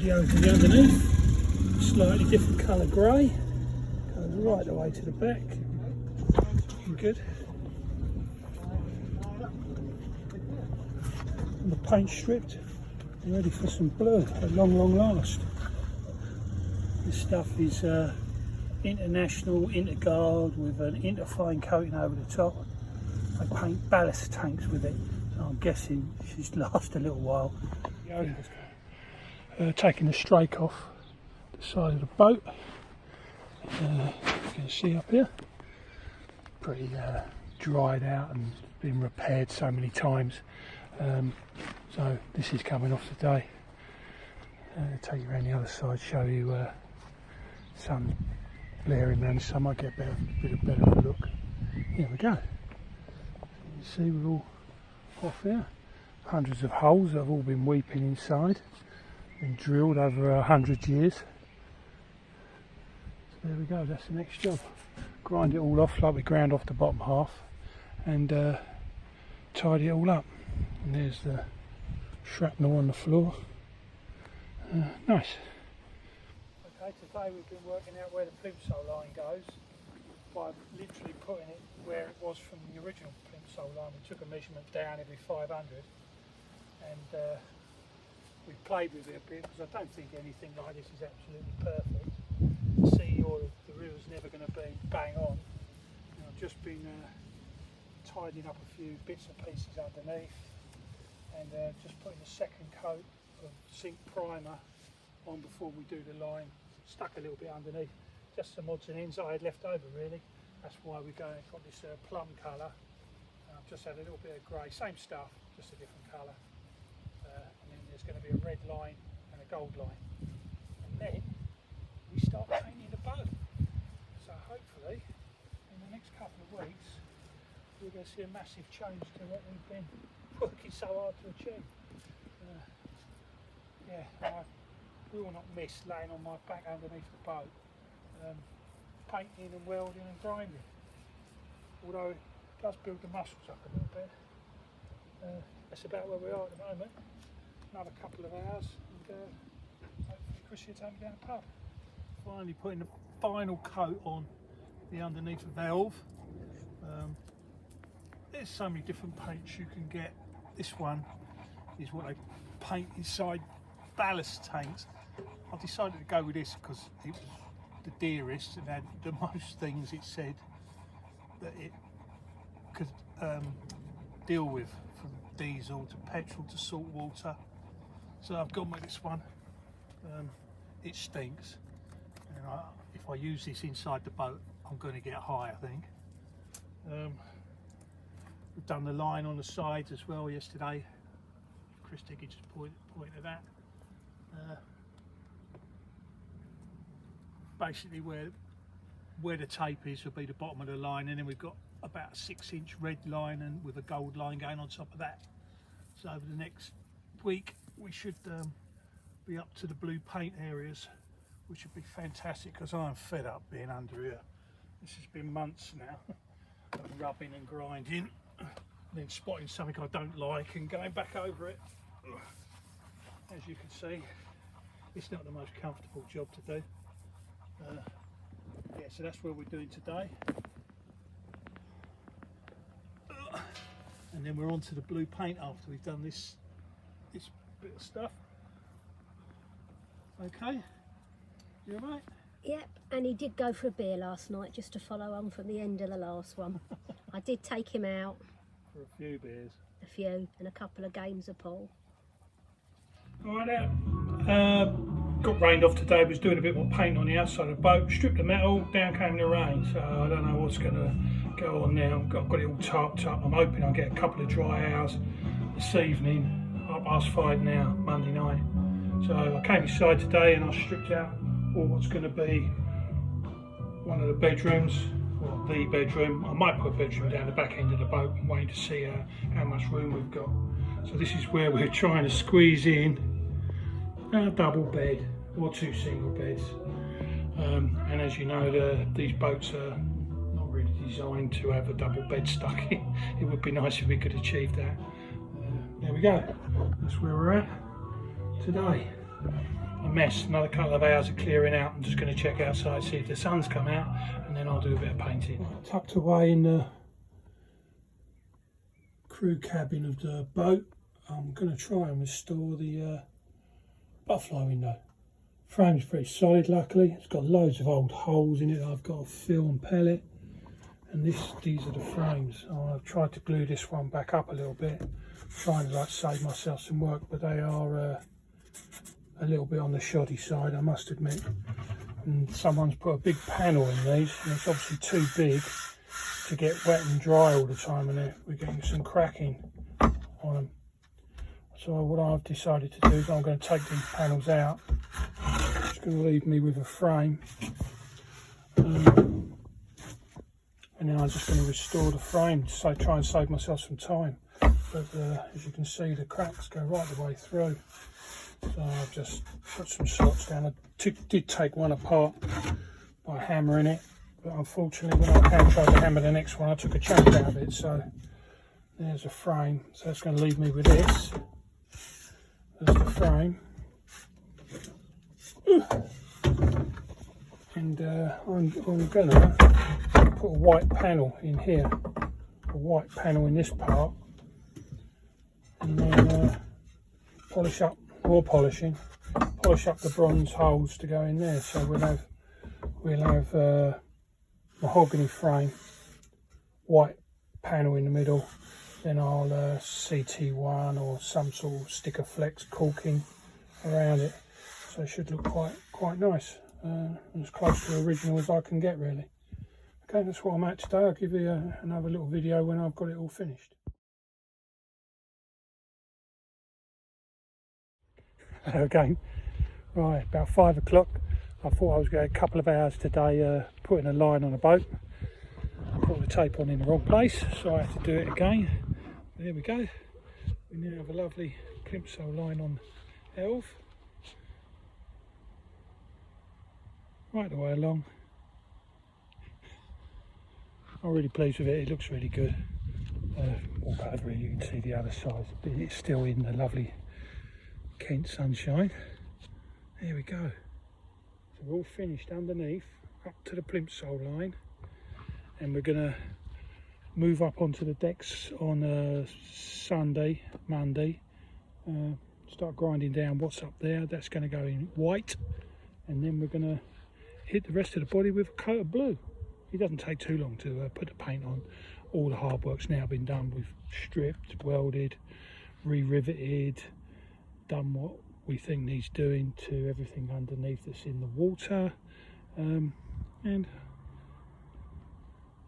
video of the underneath. Slightly different colour grey. Goes right the way to the back. Looking good. And the paint stripped. Ready for some blue at long last. This stuff is international interguard with an interfine coating over the top. They paint ballast tanks with it, so I'm guessing it should last a little while. Taking the strake off the side of the boat. You can see up here, pretty dried out and been repaired so many times. So this is coming off today. Take you around the other side, show you sun blaring around, so I might get a bit of better look. Here we go. You see we're all off here. Hundreds of holes that have all been weeping inside. Been drilled over 100 years. So there we go, that's the next job. Grind it all off like we ground off the bottom half and tidy it all up. And there's the shrapnel on the floor. Nice. Okay, today we've been working out where the plimsoll line goes by literally putting it where it was from the original plimsoll line. We took a measurement down every 500 and we played with it a bit because I don't think anything like this is absolutely perfect. The sea or the river's never going to be bang on. And I've just been tidying up a few bits and pieces underneath and just putting a second coat of zinc primer on before we do the line. Stuck a little bit underneath, just some odds and ends I had left over really. That's why we're going, got this plum colour. I've just had a little bit of grey, same stuff, just a different colour. And then there's going to be a red line and a gold line. And then we start painting the boat. So hopefully in the next couple of weeks we're going to see a massive change to what we've been working so hard to achieve. Yeah, I will not miss laying on my back underneath the boat, painting and welding and grinding. Although it does build the muscles up a little bit. That's about where we are at the moment. Another couple of hours and hopefully Chris will take me down the pub. Finally putting the final coat on the underneath of Elve. There's so many different paints you can get. This one is what they paint inside ballast tanks. I decided to go with this because it was the dearest and had the most things it said that it could deal with, from diesel to petrol to salt water. So I've gone with this one. It stinks, and if I use this inside the boat I'm going to get high, I think. We've done the line on the sides as well yesterday. Chris Diggy just pointed at that. Basically where the tape is will be the bottom of the line, and then we've got about a 6-inch red line and with a gold line going on top of that. So over the next week we should be up to the blue paint areas, which would be fantastic because I'm fed up being under here. This has been months now of rubbing and grinding and then spotting something I don't like and going back over it. As you can see, it's not the most comfortable job to do. Yeah, so that's what we're doing today. And then we're on to the blue paint after we've done this bit of stuff. Okay, you alright? Yep, and he did go for a beer last night just to follow on from the end of the last one. I did take him out. For a few beers. A few, and a couple of games of pool. Alright, got rained off today, was doing a bit more paint on the outside of the boat, stripped the metal, down came the rain, so I don't know what's going to go on now. I've got it all tarped up. I'm hoping I'll get a couple of dry hours this evening, 5:30 now, Monday night. So I came inside today and I stripped out all what's going to be one of the bedrooms, or the bedroom. I might put a bedroom down the back end of the boat. I'm waiting to see how much room we've got. So this is where we're trying to squeeze in a double bed or 2 single beds. And as you know, these boats are not really designed to have a double bed stuck in. It would be nice if we could achieve that. There we go. That's where we're at today. a mess. Another couple of hours of clearing out. I'm just going to check outside, see if the sun's come out, and then I'll do a bit of painting. Tucked away in the crew cabin of the boat, I'm going to try and restore the butterfly window. Frame's pretty solid, luckily. It's got loads of old holes in it. I've got to fill and pellet, and these are the frames. I've tried to glue this one back up a little bit, trying to save myself some work, but they are a little bit on the shoddy side, I must admit. And someone's put a big panel in these, and it's obviously too big to get wet and dry all the time, and we're getting some cracking on them. So what I've decided to do is I'm going to take these panels out. It's going to leave me with a frame, and then I'm just going to restore the frame to try and save myself some time. But as you can see, the cracks go right the way through. So I've just put some slots down. I did take one apart by hammering it, but unfortunately when I tried to hammer the next one, I took a chunk out of it. So there's a frame. So that's going to leave me with this. There's the frame. And I'm going to put a white panel in here. A white panel in this part. And then polish up, more polishing, polish up the bronze holes to go in there. So we'll have mahogany frame, white panel in the middle. Then I'll CT1 or some sort of sticker flex caulking around it. So it should look quite nice, as close to original as I can get, really. Okay, that's what I'm at today. I'll give you another little video when I've got it all finished. Again, right, about 5 o'clock. I thought I was going a couple of hours today putting a line on a boat. I put the tape on in the wrong place, so I had to do it again. There we go. We now have a lovely plimsoll line on Elve. Right the way along. I'm really pleased with it. It looks really good. Walk over it, you can see the other side, but it's still in the lovely Kent sunshine. There we go. So we're all finished underneath, up to the plimsoll line, and we're going to move up onto the decks on Sunday, Monday. Start grinding down what's up there. That's going to go in white, and then we're going to hit the rest of the body with a coat of blue. It doesn't take too long to put the paint on. All the hard work's now been done. We've stripped, welded, re-riveted, done what we think needs doing to everything underneath that's in the water, and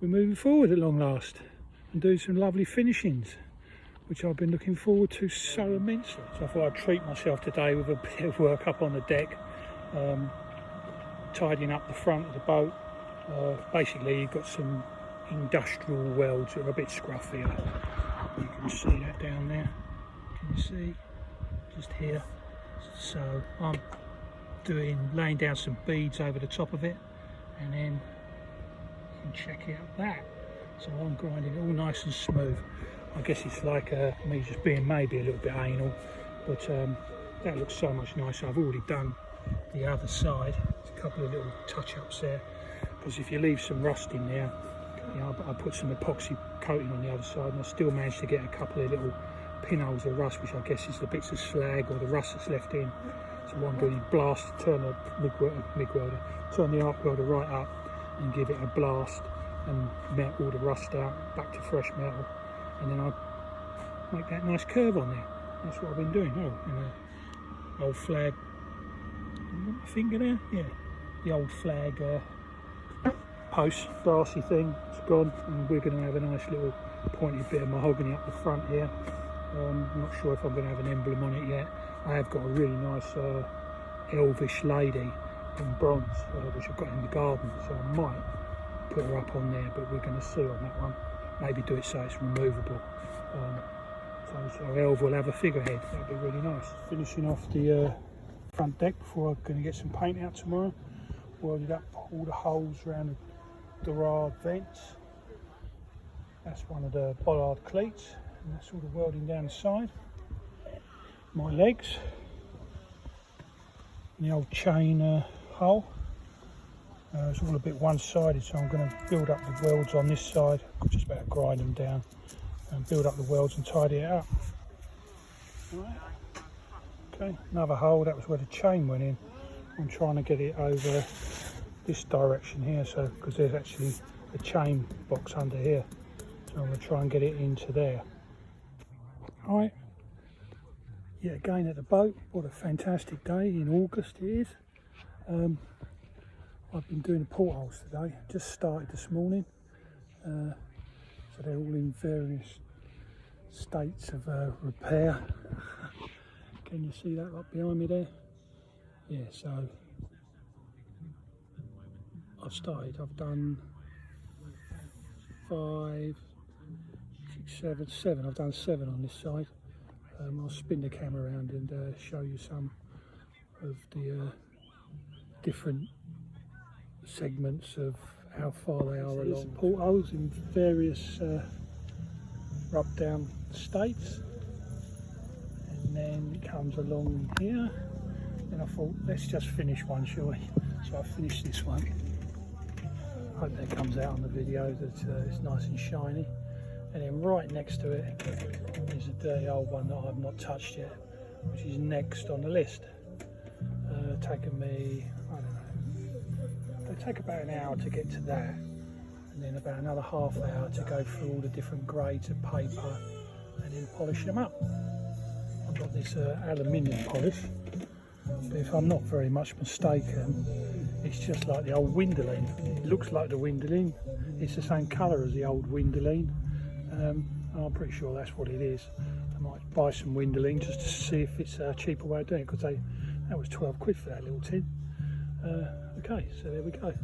we're moving forward at long last and doing some lovely finishings, which I've been looking forward to so immensely. So I thought I'd treat myself today with a bit of work up on the deck, tidying up the front of the boat. Basically you've got some industrial welds that are a bit scruffier. You can see that down there. Can you see? Just here. So I'm laying down some beads over the top of it, and then you can check out that. So I'm grinding it all nice and smooth. I guess it's like me just being maybe a little bit anal, but that looks so much nicer. I've already done the other side. There's a couple of little touch-ups there, because if you leave some rust in there, you know, I put some epoxy coating on the other side, and I still managed to get a couple of little pinholes of rust, which I guess is the bits of slag or the rust that's left in. So what I'm doing is turn the arc welder right up and give it a blast and melt all the rust out back to fresh metal, and then I make that nice curve on there. That's what I've been doing. Oh, and an old flag, my finger there, yeah, the old flag post, brassy thing, it's gone, and we're going to have a nice little pointed bit of mahogany up the front here. I'm not sure if I'm going to have an emblem on it yet. I have got a really nice elvish lady in bronze, which I've got in the garden, so I might put her up on there, but we're going to see on that one. Maybe do it so it's removable. So Elve will have a figurehead. That'd be really nice. Finishing off the front deck before I'm going to get some paint out tomorrow. Welded up all the holes around the dorade vents. That's one of the bollard cleats, and that's all the welding down the side. My legs. the old chain hole. It's all a bit one-sided, so I'm going to build up the welds on this side. I'm just about to grind them down and build up the welds and tidy it up. Right. Okay, another hole, that was where the chain went in. I'm trying to get it over this direction here, so because there's actually a chain box under here, so I'm going to try and get it into there. Alright, yeah, again at the boat. What a fantastic day in August it is. I've been doing the portholes today, just started this morning, so they're all in various states of repair. Can you see that up behind me there? Yeah, so I've done 5, 6, 7, I've done 7 on this side. I'll spin the camera around and show you some of the different segments of how far they are along. Portholes in various rub down states, and then it comes along here, and I thought let's just finish one, shall we? So I finished this one. I hope that comes out on the video, that it's nice and shiny. And then right next to it is a dirty old one that I've not touched yet, which is next on the list. Taken me, I don't know, they take about an hour to get to that, and then about another half hour to go through all the different grades of paper and then polish them up. I've got this aluminium polish, but if I'm not very much mistaken, it's just like the old Windoline. It looks like the Windoline, it's the same colour as the old Windoline. I'm pretty sure that's what it is. I might buy some Windoline just to see if it's a cheaper way of doing it, because that was 12 quid for that little tin. Okay, so there we go.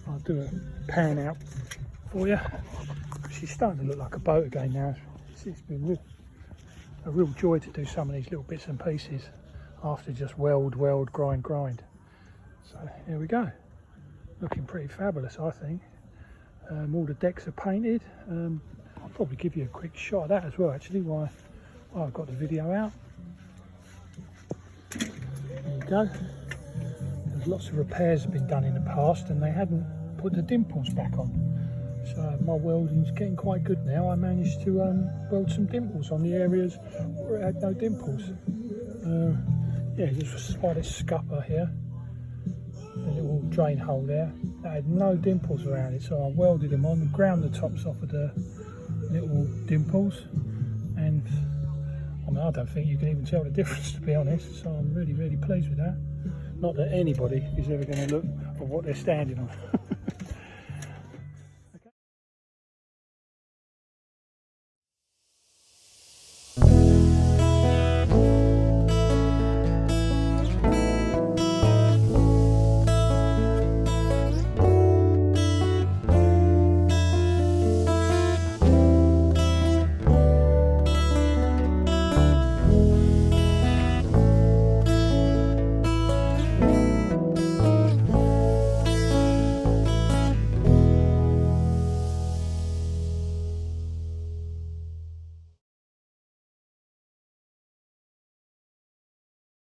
I'll do a pan out for you. She's starting to look like a boat again now. It's been a real joy to do some of these little bits and pieces after just weld, grind. So here we go. Looking pretty fabulous, I think. All the decks are painted. I'll probably give you a quick shot of that as well, actually, while I've got the video out. There you go. There's lots of repairs have been done in the past, and they hadn't put the dimples back on. So my welding's getting quite good now. I managed to weld some dimples on the areas where it had no dimples. Yeah, just by this scupper here, the little drain hole there, that had no dimples around it, so I welded them on and ground the tops off of the little dimples, and I mean, I don't think you can even tell the difference, to be honest, so I'm really pleased with that. Not that anybody is ever going to look at what they're standing on.